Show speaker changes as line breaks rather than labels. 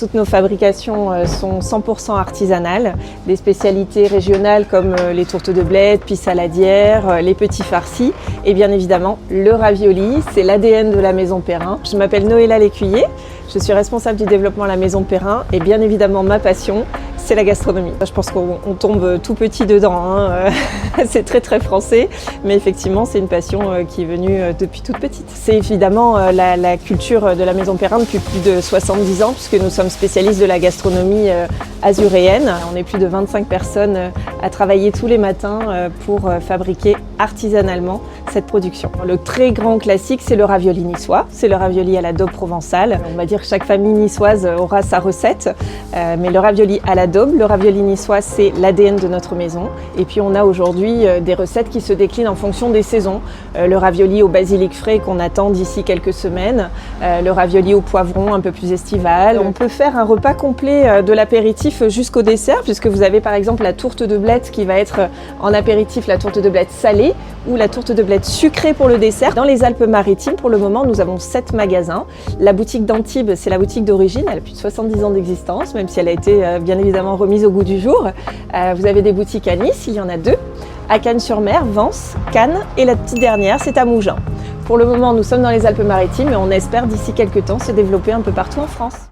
Toutes nos fabrications sont 100% artisanales, des spécialités régionales comme les tourtes de bled, puis saladières, les petits farcis et bien évidemment le ravioli, c'est l'ADN de la Maison Perrin. Je m'appelle Noëlla Lécuyer, je suis responsable du développement à la Maison Perrin et bien évidemment ma passion, c'est la gastronomie. Je pense qu'on tombe tout petit dedans, hein. C'est très français, mais effectivement c'est une passion qui est venue depuis toute petite. C'est évidemment la culture de la Maison Perrin depuis plus de 70 ans puisque nous sommes spécialistes de la gastronomie azuréenne. On est plus de 25 personnes à travailler tous les matins pour fabriquer artisanalement cette production. Le très grand classique, c'est le ravioli niçois. C'est le ravioli à la daube provençale. On va dire que chaque famille niçoise aura sa recette, mais le ravioli à la daube, le ravioli niçois, c'est l'ADN de notre maison. Et puis on a aujourd'hui des recettes qui se déclinent en fonction des saisons. Le ravioli au basilic frais qu'on attend d'ici quelques semaines, le ravioli au poivron un peu plus estival. On peut faire un repas complet de l'apéritif jusqu'au dessert, puisque vous avez par exemple la tourte de bled qui va être en apéritif la tourte de bled salée ou la tourte de bled sucrée pour le dessert. Dans les Alpes-Maritimes, pour le moment, nous avons 7 magasins. La boutique d'Antibes, c'est la boutique d'origine, elle a plus de 70 ans d'existence, même si elle a été bien évidemment remise au goût du jour. Vous avez des boutiques à Nice, il y en a 2, à Cannes-sur-Mer, Vence, Cannes et la petite dernière, c'est à Mougins. Pour le moment, nous sommes dans les Alpes-Maritimes et on espère d'ici quelques temps se développer un peu partout en France.